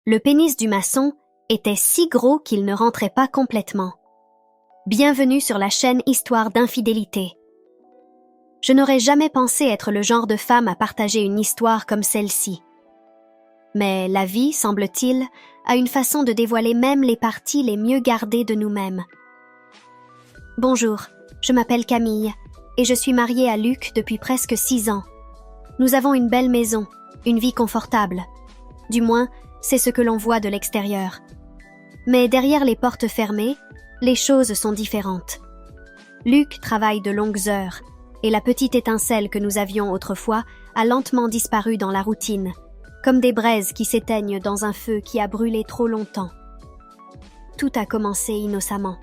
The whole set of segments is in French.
Le pénis du maçon était si gros qu'il ne rentrait pas complètement. Bienvenue sur la chaîne Histoire d'infidélité. Je n'aurais jamais pensé être le genre de femme à partager une histoire comme celle-ci. Mais la vie, semble-t-il, a une façon de dévoiler même les parties les mieux gardées de nous-mêmes. Bonjour, je m'appelle Camille et je suis mariée à Luc depuis presque 6 ans. Nous avons une belle maison, une vie confortable. Du moins, c'est ce que l'on voit de l'extérieur. Mais derrière les portes fermées, les choses sont différentes. Luc travaille de longues heures et la petite étincelle que nous avions autrefois a lentement disparu dans la routine, comme des braises qui s'éteignent dans un feu qui a brûlé trop longtemps. Tout a commencé innocemment.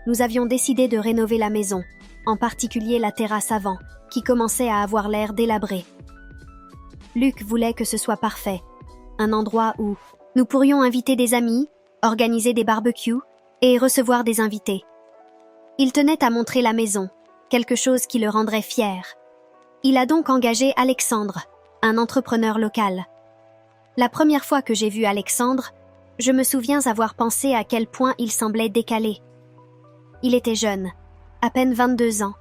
Nous avions décidé de rénover la maison, en particulier la terrasse avant, qui commençait à avoir l'air délabré. Luc voulait que ce soit parfait, un endroit où nous pourrions inviter des amis, organiser des barbecues et recevoir des invités. Il tenait à montrer la maison, quelque chose qui le rendrait fier. Il a donc engagé Alexandre, un entrepreneur local. La première fois que j'ai vu Alexandre, je me souviens avoir pensé à quel point il semblait décalé. Il était jeune, à peine 22 ans,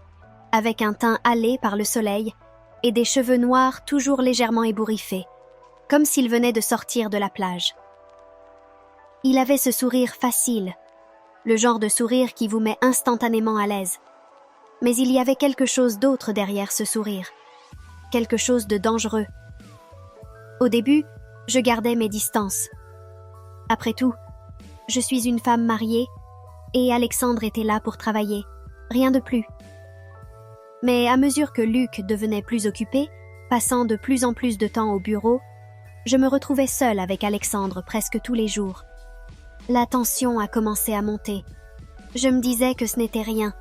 avec un teint hâlé par le soleil et des cheveux noirs toujours légèrement ébouriffés, comme s'il venait de sortir de la plage. Il avait ce sourire facile, le genre de sourire qui vous met instantanément à l'aise. Mais il y avait quelque chose d'autre derrière ce sourire, quelque chose de dangereux. Au début, je gardais mes distances. Après tout, je suis une femme mariée et Alexandre était là pour travailler, rien de plus. Mais à mesure que Luc devenait plus occupé, passant de plus en plus de temps au bureau, je me retrouvais seule avec Alexandre presque tous les jours. La tension a commencé à monter. Je me disais que ce n'était rien,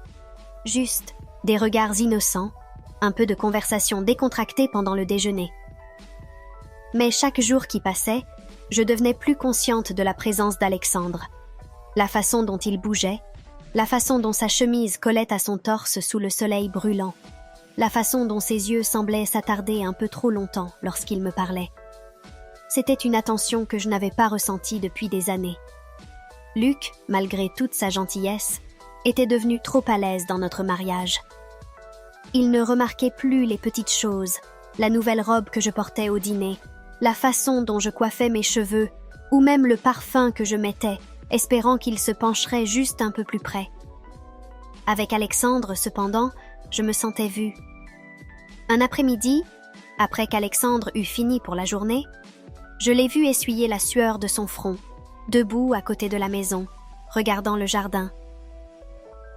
juste des regards innocents, un peu de conversation décontractée pendant le déjeuner. Mais chaque jour qui passait, je devenais plus consciente de la présence d'Alexandre. La façon dont il bougeait, la façon dont sa chemise collait à son torse sous le soleil brûlant, la façon dont ses yeux semblaient s'attarder un peu trop longtemps lorsqu'il me parlait. C'était une attention que je n'avais pas ressentie depuis des années. Luc, malgré toute sa gentillesse, était devenu trop à l'aise dans notre mariage. Il ne remarquait plus les petites choses, la nouvelle robe que je portais au dîner, la façon dont je coiffais mes cheveux, ou même le parfum que je mettais, espérant qu'il se pencherait juste un peu plus près. Avec Alexandre, cependant, je me sentais vue. Un après-midi, après qu'Alexandre eut fini pour la journée, je l'ai vu essuyer la sueur de son front, debout à côté de la maison, regardant le jardin.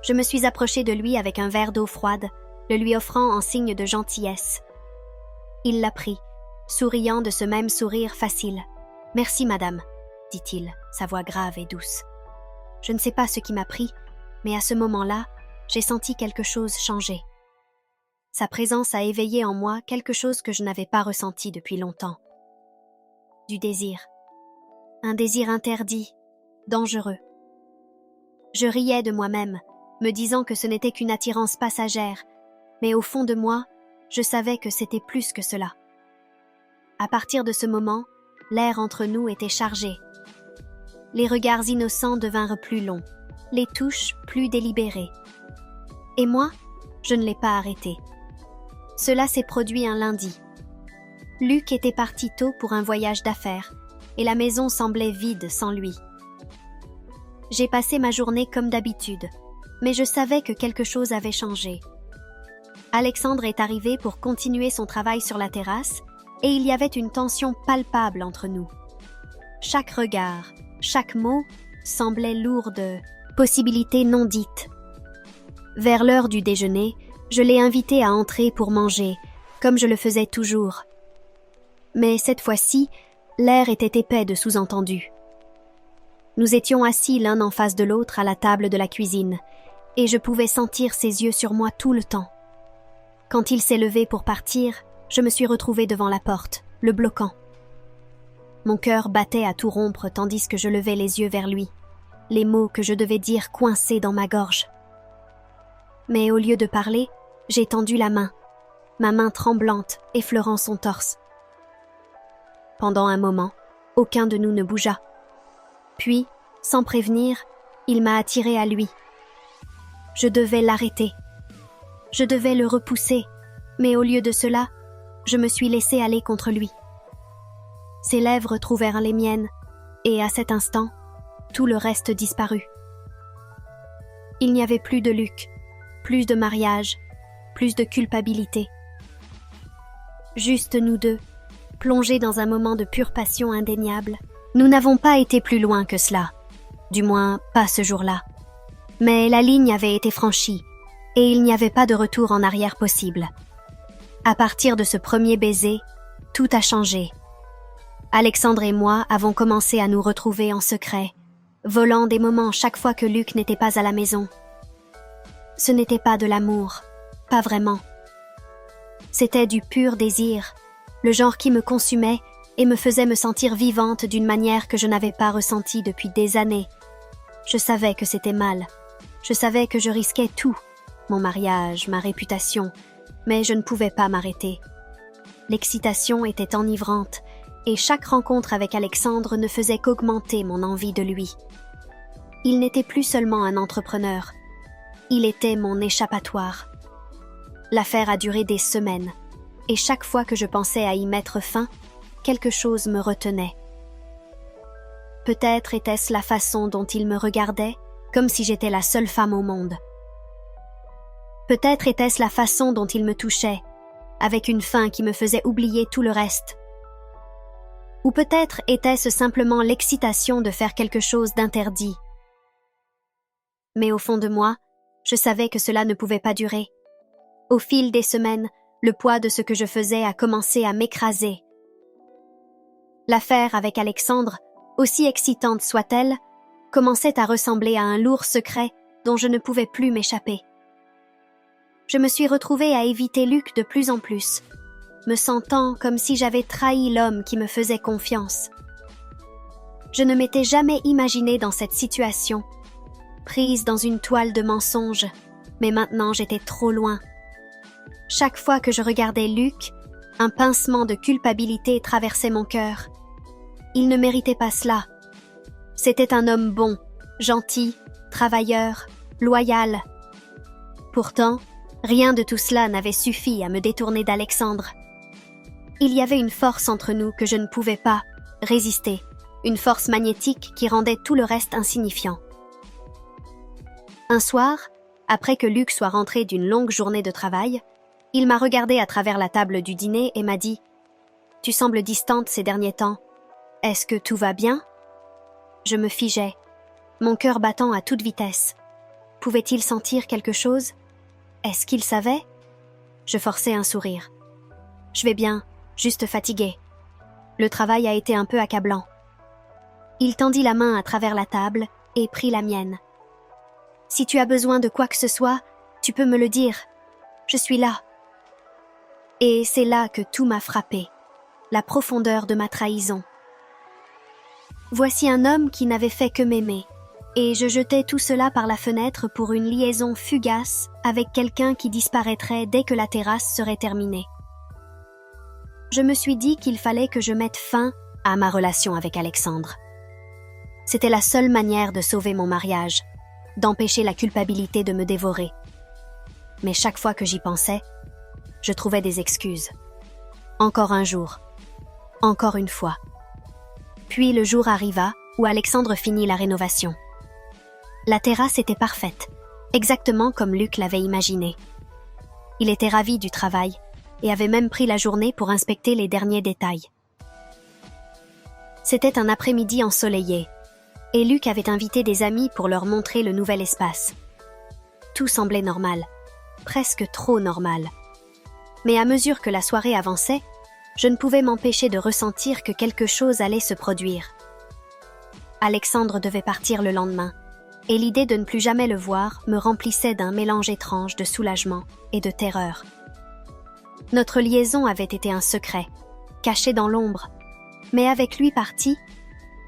Je me suis approchée de lui avec un verre d'eau froide, le lui offrant en signe de gentillesse. Il l'a pris, souriant de ce même sourire facile. « Merci, madame », dit-il, sa voix grave et douce. Je ne sais pas ce qui m'a pris, mais à ce moment-là, j'ai senti quelque chose changer. Sa présence a éveillé en moi quelque chose que je n'avais pas ressenti depuis longtemps. Du désir. Un désir interdit, dangereux. Je riais de moi-même, me disant que ce n'était qu'une attirance passagère, mais au fond de moi, je savais que c'était plus que cela. À partir de ce moment, l'air entre nous était chargé. Les regards innocents devinrent plus longs, les touches plus délibérées. Et moi, je ne l'ai pas arrêté. Cela s'est produit un lundi. Luc était parti tôt pour un voyage d'affaires, et la maison semblait vide sans lui. J'ai passé ma journée comme d'habitude, mais je savais que quelque chose avait changé. Alexandre est arrivé pour continuer son travail sur la terrasse, et il y avait une tension palpable entre nous. Chaque regard, chaque mot semblait lourd de possibilités non dites. Vers l'heure du déjeuner, je l'ai invité à entrer pour manger, comme je le faisais toujours. Mais cette fois-ci, l'air était épais de sous-entendus. Nous étions assis l'un en face de l'autre à la table de la cuisine, et je pouvais sentir ses yeux sur moi tout le temps. Quand il s'est levé pour partir, je me suis retrouvée devant la porte, le bloquant. Mon cœur battait à tout rompre tandis que je levais les yeux vers lui, les mots que je devais dire coincés dans ma gorge. Mais au lieu de parler, j'ai tendu la main tremblante effleurant son torse. Pendant un moment, Aucun de nous ne bougea. Puis, sans prévenir, il m'a attiré à lui. Je devais l'arrêter. Je devais le repousser, mais au lieu de cela, je me suis laissée aller contre lui. Ses lèvres trouvèrent les miennes, et à cet instant, tout le reste disparut. Il n'y avait plus de Luc, plus de mariage, plus de culpabilité. Juste nous deux, plongés dans un moment de pure passion indéniable. Nous n'avons pas été plus loin que cela, du moins pas ce jour-là. Mais la ligne avait été franchie, et il n'y avait pas de retour en arrière possible. À partir de ce premier baiser, tout a changé. Alexandre et moi avons commencé à nous retrouver en secret, volant des moments chaque fois que Luc n'était pas à la maison. Ce n'était pas de l'amour, pas vraiment. C'était du pur désir, le genre qui me consumait et me faisait me sentir vivante d'une manière que je n'avais pas ressentie depuis des années. Je savais que c'était mal. Je savais que je risquais tout, mon mariage, ma réputation, mais je ne pouvais pas m'arrêter. L'excitation était enivrante, et chaque rencontre avec Alexandre ne faisait qu'augmenter mon envie de lui. Il n'était plus seulement un entrepreneur, il était mon échappatoire. L'affaire a duré des semaines, et chaque fois que je pensais à y mettre fin, quelque chose me retenait. Peut-être était-ce la façon dont il me regardait, comme si j'étais la seule femme au monde. Peut-être était-ce la façon dont il me touchait, avec une faim qui me faisait oublier tout le reste. Ou peut-être était-ce simplement l'excitation de faire quelque chose d'interdit. Mais au fond de moi, je savais que cela ne pouvait pas durer. Au fil des semaines, le poids de ce que je faisais a commencé à m'écraser. L'affaire avec Alexandre, aussi excitante soit-elle, commençait à ressembler à un lourd secret dont je ne pouvais plus m'échapper. Je me suis retrouvée à éviter Luc de plus en plus, me sentant comme si j'avais trahi l'homme qui me faisait confiance. Je ne m'étais jamais imaginée dans cette situation, prise dans une toile de mensonges, mais maintenant j'étais trop loin. Chaque fois que je regardais Luc, un pincement de culpabilité traversait mon cœur. Il ne méritait pas cela. C'était un homme bon, gentil, travailleur, loyal. Pourtant, rien de tout cela n'avait suffi à me détourner d'Alexandre. Il y avait une force entre nous que je ne pouvais pas résister, une force magnétique qui rendait tout le reste insignifiant. Un soir, après que Luc soit rentré d'une longue journée de travail, il m'a regardé à travers la table du dîner et m'a dit « Tu sembles distante ces derniers temps. Est-ce que tout va bien ?» Je me figeais, mon cœur battant à toute vitesse. Pouvait-il sentir quelque chose? Est-ce qu'il savait? Je forçai un sourire. « Je vais bien, juste fatiguée. Le travail a été un peu accablant. » Il tendit la main à travers la table et prit la mienne. « Si tu as besoin de quoi que ce soit, tu peux me le dire. Je suis là. » Et c'est là que tout m'a frappé, la profondeur de ma trahison. Voici un homme qui n'avait fait que m'aimer, et je jetais tout cela par la fenêtre pour une liaison fugace avec quelqu'un qui disparaîtrait dès que la terrasse serait terminée. Je me suis dit qu'il fallait que je mette fin à ma relation avec Alexandre. C'était la seule manière de sauver mon mariage, d'empêcher la culpabilité de me dévorer. Mais chaque fois que j'y pensais, je trouvais des excuses. Encore un jour. Encore une fois. Puis le jour arriva où Alexandre finit la rénovation. La terrasse était parfaite, exactement comme Luc l'avait imaginé. Il était ravi du travail et avait même pris la journée pour inspecter les derniers détails. C'était un après-midi ensoleillé, et Luc avait invité des amis pour leur montrer le nouvel espace. Tout semblait normal, presque trop normal. Mais à mesure que la soirée avançait, je ne pouvais m'empêcher de ressentir que quelque chose allait se produire. Alexandre devait partir le lendemain, et l'idée de ne plus jamais le voir me remplissait d'un mélange étrange de soulagement et de terreur. Notre liaison avait été un secret, caché dans l'ombre, mais avec lui parti,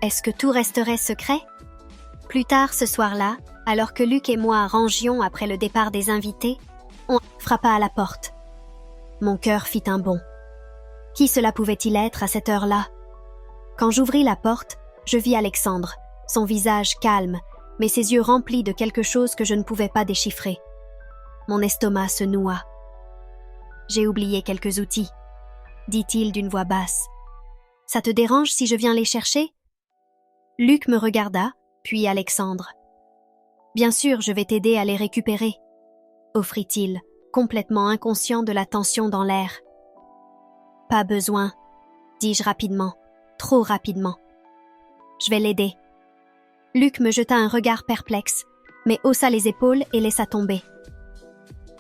est-ce que tout resterait secret? Plus tard ce soir-là, alors que Luc et moi rangions après le départ des invités, on frappa à la porte. Mon cœur fit un bond. Qui cela pouvait-il être à cette heure-là? Quand j'ouvris la porte, je vis Alexandre, son visage calme, mais ses yeux remplis de quelque chose que je ne pouvais pas déchiffrer. Mon estomac se noua. « J'ai oublié quelques outils, » dit-il d'une voix basse. « Ça te dérange si je viens les chercher ?» Luc me regarda, puis Alexandre. « Bien sûr, je vais t'aider à les récupérer, » offrit-il, complètement inconscient de la tension dans l'air. « Pas besoin, » dis-je rapidement, trop rapidement. « Je vais l'aider. » Luc me jeta un regard perplexe, mais haussa les épaules et laissa tomber.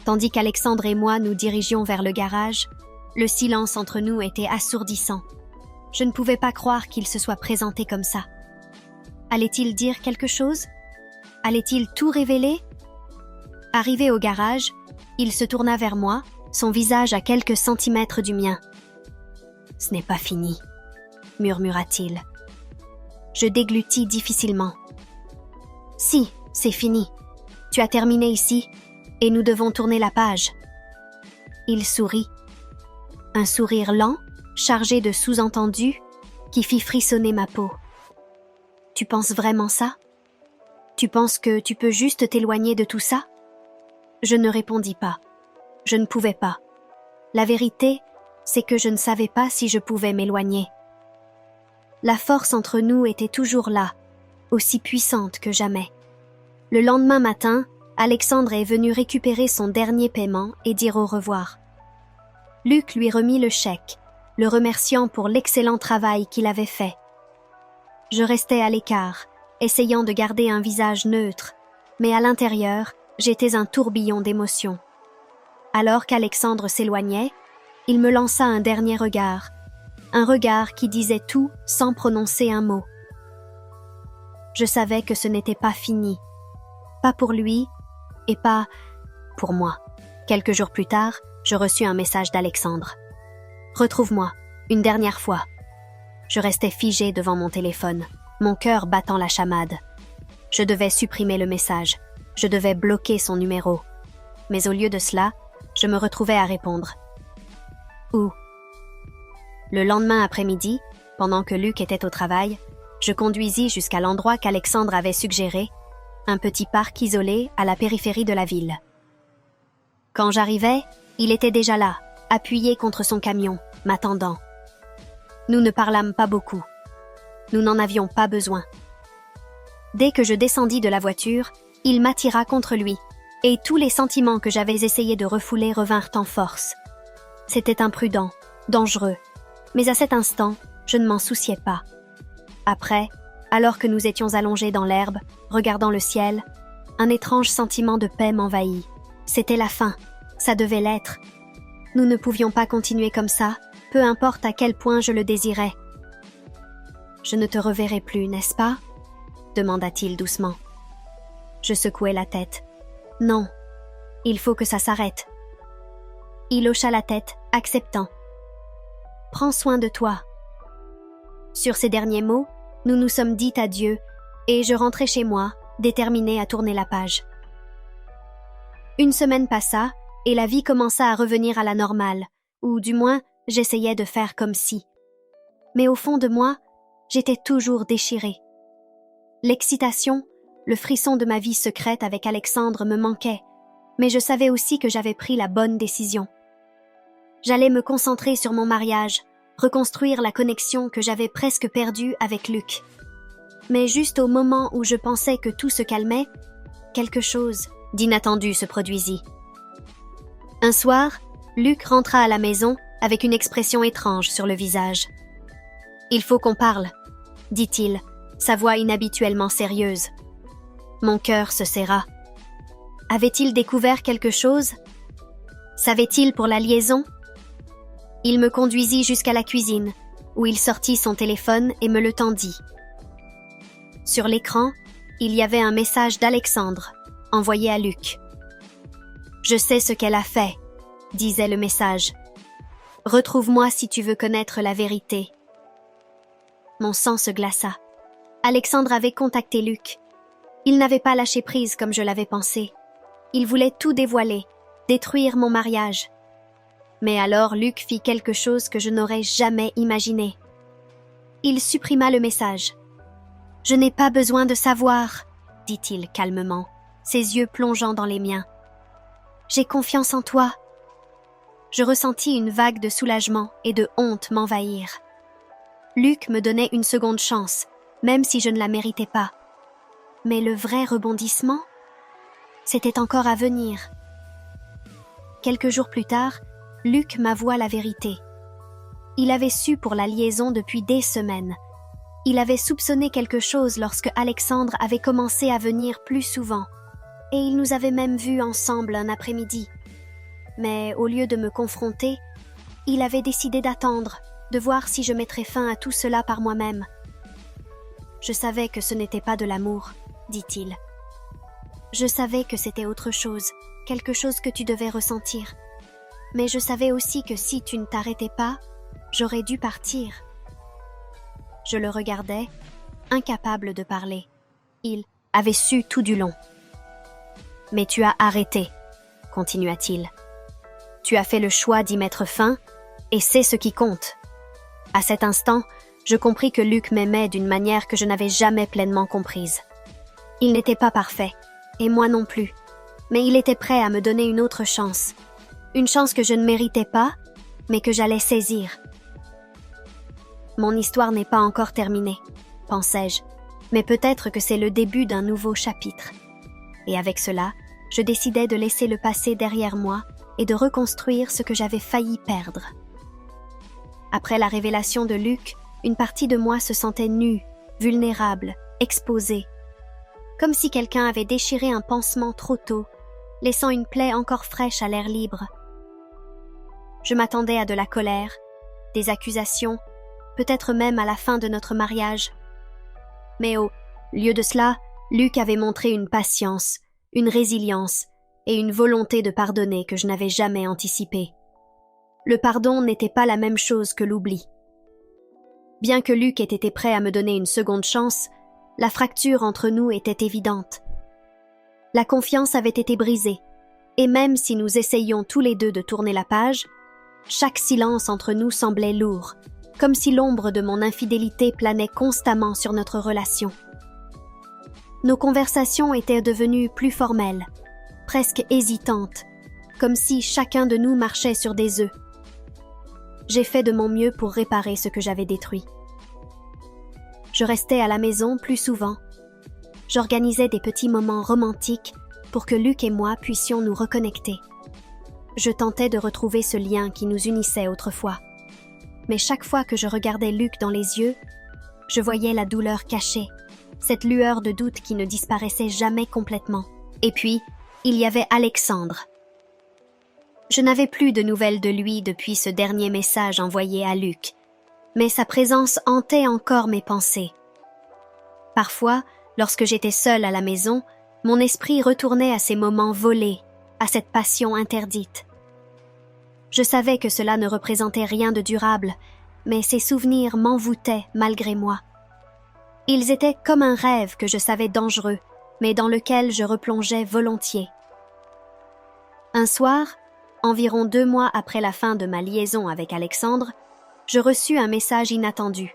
Tandis qu'Alexandre et moi nous dirigions vers le garage, le silence entre nous était assourdissant. Je ne pouvais pas croire qu'il se soit présenté comme ça. Allait-il dire quelque chose? Allait-il tout révéler? Arrivé au garage, il se tourna vers moi, son visage à quelques centimètres du mien. « Ce n'est pas fini, » murmura-t-il. Je déglutis difficilement. « Si, c'est fini. Tu as terminé ici, et nous devons tourner la page. » Il sourit. Un sourire lent, chargé de sous-entendus, qui fit frissonner ma peau. « Tu penses vraiment ça? Tu penses que tu peux juste t'éloigner de tout ça? » Je ne répondis pas. Je ne pouvais pas. La vérité, c'est que je ne savais pas si je pouvais m'éloigner. La force entre nous était toujours là, aussi puissante que jamais. Le lendemain matin, Alexandre est venu récupérer son dernier paiement et dire au revoir. Luc lui remit le chèque, le remerciant pour l'excellent travail qu'il avait fait. Je restais à l'écart, essayant de garder un visage neutre, mais à l'intérieur, j'étais un tourbillon d'émotions. Alors qu'Alexandre s'éloignait, il me lança un dernier regard, un regard qui disait tout sans prononcer un mot. Je savais que ce n'était pas fini, pas pour lui et pas pour moi. Quelques jours plus tard, je reçus un message d'Alexandre. « Retrouve-moi, une dernière fois. » Je restais figé devant mon téléphone, mon cœur battant la chamade. Je devais supprimer le message, je devais bloquer son numéro. Mais au lieu de cela, je me retrouvais à répondre. « Où ?» Le lendemain après-midi, pendant que Luc était au travail, je conduisis jusqu'à l'endroit qu'Alexandre avait suggéré, un petit parc isolé à la périphérie de la ville. Quand j'arrivais, il était déjà là, appuyé contre son camion, m'attendant. Nous ne parlâmes pas beaucoup. Nous n'en avions pas besoin. Dès que je descendis de la voiture, il m'attira contre lui, et tous les sentiments que j'avais essayé de refouler revinrent en force. C'était imprudent, dangereux, mais à cet instant, je ne m'en souciais pas. Après, alors que nous étions allongés dans l'herbe, regardant le ciel, un étrange sentiment de paix m'envahit. C'était la fin, ça devait l'être. Nous ne pouvions pas continuer comme ça, peu importe à quel point je le désirais. « Je ne te reverrai plus, n'est-ce pas ?» demanda-t-il doucement. Je secouai la tête. « Non, il faut que ça s'arrête. » Il hocha la tête, acceptant. « Prends soin de toi. » Sur ces derniers mots, nous nous sommes dit adieu, et je rentrai chez moi, déterminée à tourner la page. Une semaine passa, et la vie commença à revenir à la normale, ou du moins, j'essayais de faire comme si. Mais au fond de moi, j'étais toujours déchirée. L'excitation, le frisson de ma vie secrète avec Alexandre me manquait, mais je savais aussi que j'avais pris la bonne décision. J'allais me concentrer sur mon mariage, reconstruire la connexion que j'avais presque perdue avec Luc. Mais juste au moment où je pensais que tout se calmait, quelque chose d'inattendu se produisit. Un soir, Luc rentra à la maison avec une expression étrange sur le visage. « Il faut qu'on parle », dit-il, sa voix inhabituellement sérieuse. Mon cœur se serra. Avait-il découvert quelque chose? Savait-il pour la liaison? Il me conduisit jusqu'à la cuisine, où il sortit son téléphone et me le tendit. Sur l'écran, il y avait un message d'Alexandre, envoyé à Luc. « Je sais ce qu'elle a fait », disait le message. « Retrouve-moi si tu veux connaître la vérité. » Mon sang se glaça. Alexandre avait contacté Luc. Il n'avait pas lâché prise comme je l'avais pensé. Il voulait tout dévoiler, détruire mon mariage. Mais alors Luc fit quelque chose que je n'aurais jamais imaginé. Il supprima le message. « Je n'ai pas besoin de savoir, » dit-il calmement, ses yeux plongeant dans les miens. « J'ai confiance en toi. » Je ressentis une vague de soulagement et de honte m'envahir. Luc me donnait une seconde chance, même si je ne la méritais pas. Mais le vrai rebondissement, c'était encore à venir. Quelques jours plus tard, Luc m'avoua la vérité. Il avait su pour la liaison depuis des semaines. Il avait soupçonné quelque chose lorsque Alexandre avait commencé à venir plus souvent, et il nous avait même vus ensemble un après-midi. Mais au lieu de me confronter, il avait décidé d'attendre, de voir si je mettrais fin à tout cela par moi-même. « Je savais que ce n'était pas de l'amour, » dit-il. « Je savais que c'était autre chose, quelque chose que tu devais ressentir. Mais je savais aussi que si tu ne t'arrêtais pas, j'aurais dû partir. » Je le regardais, incapable de parler. Il avait su tout du long. « Mais tu as arrêté, » continua-t-il. « Tu as fait le choix d'y mettre fin, et c'est ce qui compte. » À cet instant, je compris que Luc m'aimait d'une manière que je n'avais jamais pleinement comprise. Il n'était pas parfait, et moi non plus, mais il était prêt à me donner une autre chance. Une chance que je ne méritais pas, mais que j'allais saisir. Mon histoire n'est pas encore terminée, pensais-je, mais peut-être que c'est le début d'un nouveau chapitre. Et avec cela, je décidai de laisser le passé derrière moi et de reconstruire ce que j'avais failli perdre. Après la révélation de Luc, une partie de moi se sentait nue, vulnérable, exposée. Comme si quelqu'un avait déchiré un pansement trop tôt, laissant une plaie encore fraîche à l'air libre. Je m'attendais à de la colère, des accusations, peut-être même à la fin de notre mariage. Mais au lieu de cela, Luc avait montré une patience, une résilience et une volonté de pardonner que je n'avais jamais anticipée. Le pardon n'était pas la même chose que l'oubli. Bien que Luc ait été prêt à me donner une seconde chance, la fracture entre nous était évidente. La confiance avait été brisée, et même si nous essayions tous les deux de tourner la page, chaque silence entre nous semblait lourd, comme si l'ombre de mon infidélité planait constamment sur notre relation. Nos conversations étaient devenues plus formelles, presque hésitantes, comme si chacun de nous marchait sur des œufs. J'ai fait de mon mieux pour réparer ce que j'avais détruit. Je restais à la maison plus souvent. J'organisais des petits moments romantiques pour que Luc et moi puissions nous reconnecter. Je tentais de retrouver ce lien qui nous unissait autrefois. Mais chaque fois que je regardais Luc dans les yeux, je voyais la douleur cachée, cette lueur de doute qui ne disparaissait jamais complètement. Et puis, il y avait Alexandre. Je n'avais plus de nouvelles de lui depuis ce dernier message envoyé à Luc, mais sa présence hantait encore mes pensées. Parfois, lorsque j'étais seule à la maison, mon esprit retournait à ces moments volés, à cette passion interdite. Je savais que cela ne représentait rien de durable, mais ces souvenirs m'envoûtaient malgré moi. Ils étaient comme un rêve que je savais dangereux, mais dans lequel je replongeais volontiers. Un soir, environ 2 mois après la fin de ma liaison avec Alexandre, je reçus un message inattendu.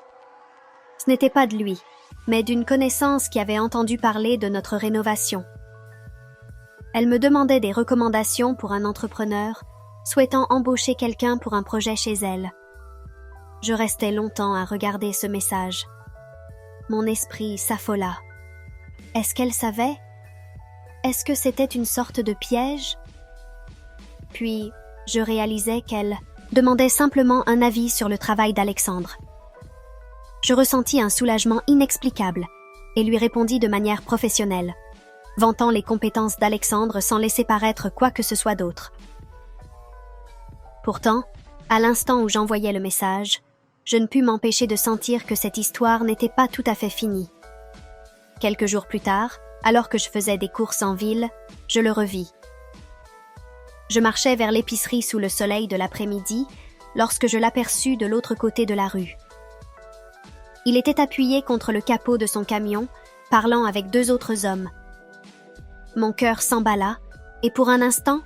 Ce n'était pas de lui, mais d'une connaissance qui avait entendu parler de notre rénovation. Elle me demandait des recommandations pour un entrepreneur, souhaitant embaucher quelqu'un pour un projet chez elle. Je restais longtemps à regarder ce message. Mon esprit s'affola. Est-ce qu'elle savait? Est-ce que c'était une sorte de piège? Puis, je réalisais qu'elle demandait simplement un avis sur le travail d'Alexandre. Je ressentis un soulagement inexplicable et lui répondis de manière professionnelle, vantant les compétences d'Alexandre sans laisser paraître quoi que ce soit d'autre. Pourtant, à l'instant où j'envoyais le message, je ne pus m'empêcher de sentir que cette histoire n'était pas tout à fait finie. Quelques jours plus tard, alors que je faisais des courses en ville, je le revis. Je marchais vers l'épicerie sous le soleil de l'après-midi lorsque je l'aperçus de l'autre côté de la rue. Il était appuyé contre le capot de son camion, parlant avec 2 autres hommes. Mon cœur s'emballa, et pour un instant,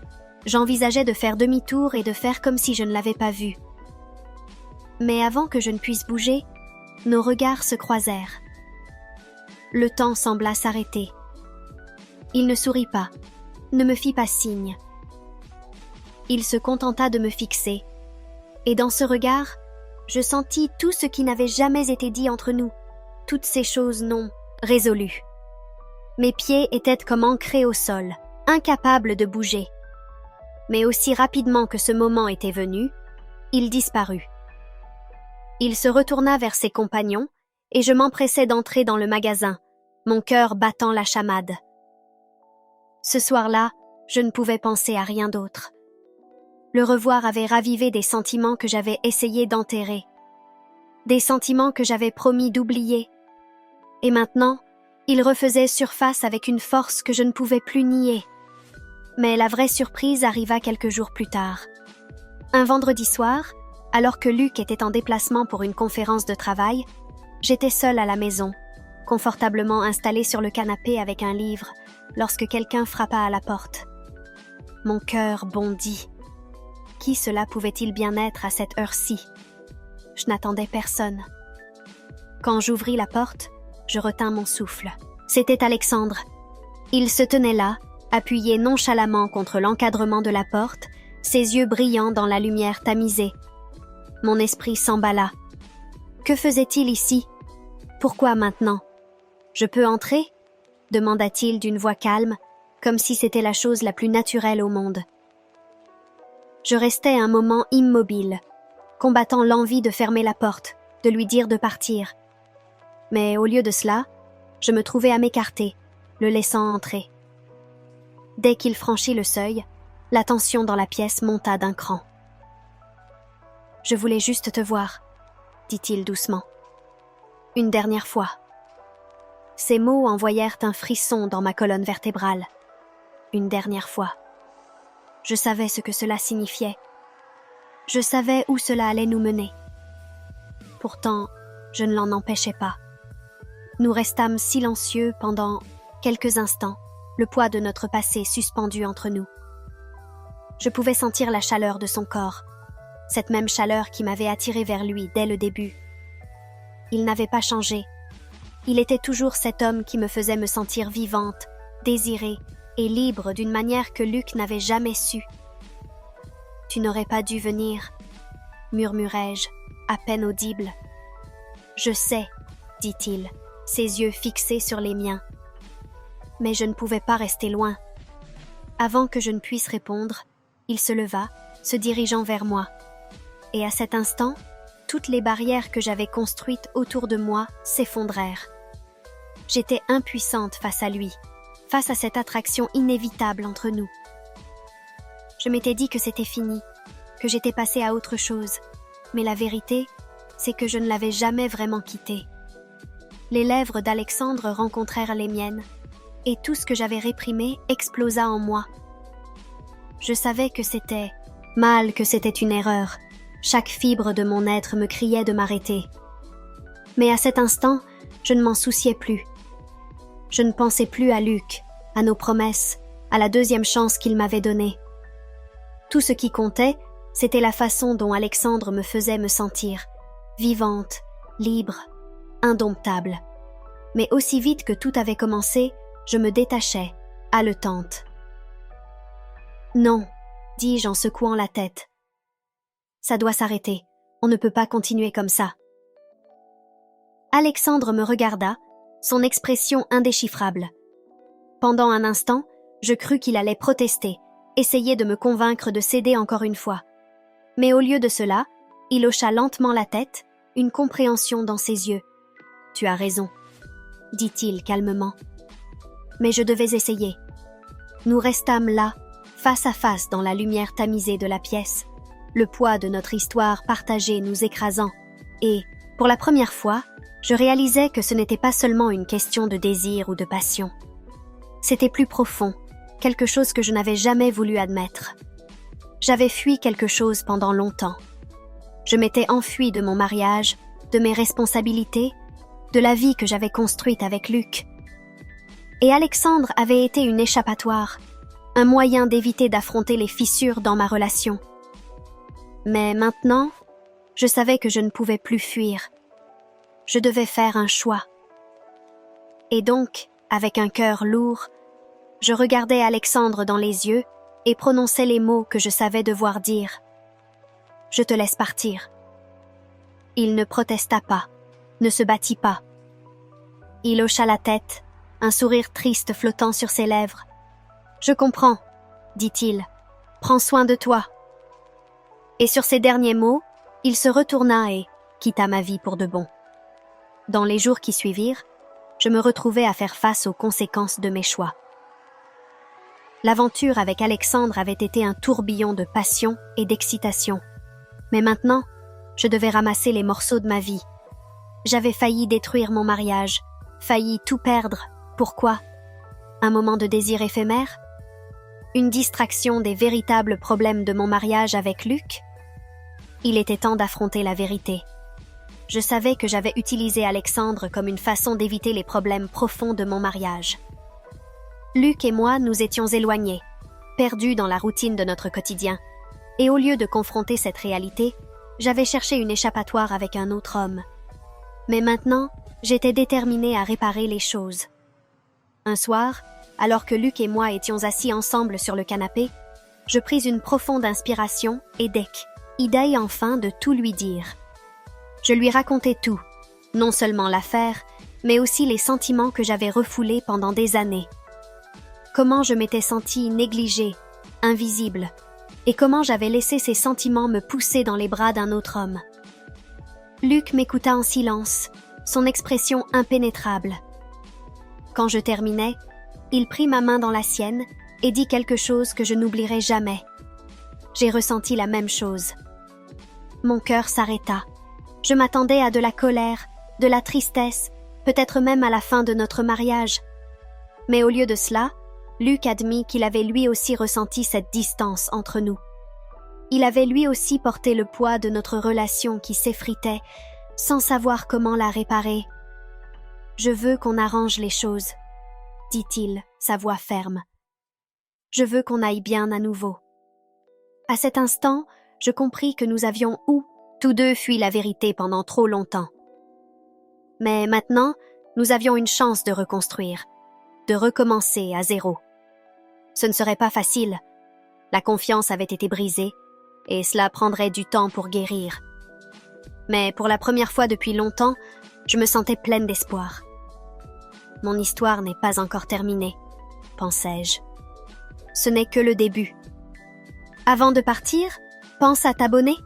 j'envisageais de faire demi-tour et de faire comme si je ne l'avais pas vu. Mais avant que je ne puisse bouger, Nos regards se croisèrent. Le temps sembla s'arrêter. Il ne sourit pas, ne me fit pas signe. Il se contenta de me fixer, et dans ce regard, je sentis tout ce qui n'avait jamais été dit entre nous, toutes ces choses non résolues. Mes pieds étaient comme ancrés au sol, incapables de bouger. Mais aussi rapidement que ce moment était venu, il disparut. Il se retourna vers ses compagnons, et je m'empressai d'entrer dans le magasin, mon cœur battant la chamade. Ce soir-là, je ne pouvais penser à rien d'autre. Le revoir avait ravivé des sentiments que j'avais essayé d'enterrer, des sentiments que j'avais promis d'oublier. Et maintenant, ils refaisaient surface avec une force que je ne pouvais plus nier. Mais la vraie surprise arriva quelques jours plus tard. Un vendredi soir, alors que Luc était en déplacement pour une conférence de travail, j'étais seule à la maison, confortablement installée sur le canapé avec un livre, lorsque quelqu'un frappa à la porte. Mon cœur bondit. Qui cela pouvait-il bien être à cette heure-ci? Je n'attendais personne. Quand j'ouvris la porte, je retins mon souffle. C'était Alexandre. Il se tenait là, appuyé nonchalamment contre l'encadrement de la porte, ses yeux brillants dans la lumière tamisée. Mon esprit s'emballa. Que faisait-il ici? Pourquoi maintenant? Je peux entrer? Demanda-t-il d'une voix calme, comme si c'était la chose la plus naturelle au monde. Je restais un moment immobile, combattant l'envie de fermer la porte, de lui dire de partir. Mais au lieu de cela, je me trouvais à m'écarter, le laissant entrer. Dès qu'il franchit le seuil, la tension dans la pièce monta d'un cran. « Je voulais juste te voir », dit-il doucement. « Une dernière fois. » Ces mots envoyèrent un frisson dans ma colonne vertébrale. Une dernière fois. Je savais ce que cela signifiait. Je savais où cela allait nous mener. Pourtant, je ne l'en empêchais pas. Nous restâmes silencieux pendant quelques instants, le poids de notre passé suspendu entre nous. Je pouvais sentir la chaleur de son corps, cette même chaleur qui m'avait attirée vers lui dès le début. Il n'avait pas changé. Il était toujours cet homme qui me faisait me sentir vivante, désirée et libre d'une manière que Luc n'avait jamais su. « Tu n'aurais pas dû venir, » murmurai-je, à peine audible. « Je sais, » dit-il, ses yeux fixés sur les miens. Mais je ne pouvais pas rester loin. Avant que je ne puisse répondre, il se leva, se dirigeant vers moi. Et à cet instant, toutes les barrières que j'avais construites autour de moi s'effondrèrent. J'étais impuissante face à lui, face à cette attraction inévitable entre nous. Je m'étais dit que c'était fini, que j'étais passée à autre chose, mais la vérité, c'est que je ne l'avais jamais vraiment quitté. Les lèvres d'Alexandre rencontrèrent les miennes, et tout ce que j'avais réprimé explosa en moi. Je savais que c'était mal, que c'était une erreur. Chaque fibre de mon être me criait de m'arrêter. Mais à cet instant, je ne m'en souciais plus. Je ne pensais plus à Luc, à nos promesses, à la deuxième chance qu'il m'avait donnée. Tout ce qui comptait, c'était la façon dont Alexandre me faisait me sentir, vivante, libre, indomptable. Mais aussi vite que tout avait commencé, je me détachais, haletante. « Non », dis-je en secouant la tête. « Ça doit s'arrêter, on ne peut pas continuer comme ça. » Alexandre me regarda, son expression indéchiffrable. Pendant un instant, je crus qu'il allait protester, essayer de me convaincre de céder encore une fois. Mais au lieu de cela, il hocha lentement la tête, une compréhension dans ses yeux. « Tu as raison », dit-il calmement. Mais je devais essayer. Nous restâmes là, face à face dans la lumière tamisée de la pièce, le poids de notre histoire partagée nous écrasant, et, pour la première fois, je réalisais que ce n'était pas seulement une question de désir ou de passion. C'était plus profond, quelque chose que je n'avais jamais voulu admettre. J'avais fui quelque chose pendant longtemps. Je m'étais enfuie de mon mariage, de mes responsabilités, de la vie que j'avais construite avec Luc. Et Alexandre avait été une échappatoire, un moyen d'éviter d'affronter les fissures dans ma relation. Mais maintenant, je savais que je ne pouvais plus fuir. je devais faire un choix. Et donc, avec un cœur lourd, je regardais Alexandre dans les yeux et prononçais les mots que je savais devoir dire. « Je te laisse partir. » Il ne protesta pas, ne se battit pas. Il hocha la tête, un sourire triste flottant sur ses lèvres. « Je comprends, » dit-il. « Prends soin de toi. » Et sur ces derniers mots, il se retourna et quitta ma vie pour de bon. Dans les jours qui suivirent, je me retrouvais à faire face aux conséquences de mes choix. L'aventure avec Alexandre avait été un tourbillon de passion et d'excitation. Mais maintenant, je devais ramasser les morceaux de ma vie. J'avais failli détruire mon mariage, failli tout perdre. Pourquoi? Un moment de désir éphémère? Une distraction des véritables problèmes de mon mariage avec Luc? Il était temps d'affronter la vérité. Je savais que j'avais utilisé Alexandre comme une façon d'éviter les problèmes profonds de mon mariage. Luc et moi nous étions éloignés, perdus dans la routine de notre quotidien, et au lieu de confronter cette réalité, j'avais cherché une échappatoire avec un autre homme. Mais maintenant, j'étais déterminée à réparer les choses. Un soir, alors que Luc et moi étions assis ensemble sur le canapé, je pris une profonde inspiration et idée enfin de tout lui dire. Je lui racontai tout, non seulement l'affaire, mais aussi les sentiments que j'avais refoulés pendant des années. Comment je m'étais sentie négligée, invisible, et comment j'avais laissé ces sentiments me pousser dans les bras d'un autre homme. Luc m'écouta en silence, son expression impénétrable. Quand je terminai, il prit ma main dans la sienne et dit quelque chose que je n'oublierai jamais. J'ai ressenti la même chose. Mon cœur s'arrêta. Je m'attendais à de la colère, de la tristesse, peut-être même à la fin de notre mariage. Mais au lieu de cela, Luc admit qu'il avait lui aussi ressenti cette distance entre nous. Il avait lui aussi porté le poids de notre relation qui s'effritait, sans savoir comment la réparer. « Je veux qu'on arrange les choses, » dit-il, sa voix ferme. « Je veux qu'on aille bien à nouveau. » À cet instant, je compris que nous avions tous deux fui la vérité pendant trop longtemps. Mais maintenant, nous avions une chance de reconstruire, de recommencer à zéro. Ce ne serait pas facile. La confiance avait été brisée, et cela prendrait du temps pour guérir. Mais pour la première fois depuis longtemps, je me sentais pleine d'espoir. Mon histoire n'est pas encore terminée, pensai-je. Ce n'est que le début. Avant de partir, pense à t'abonner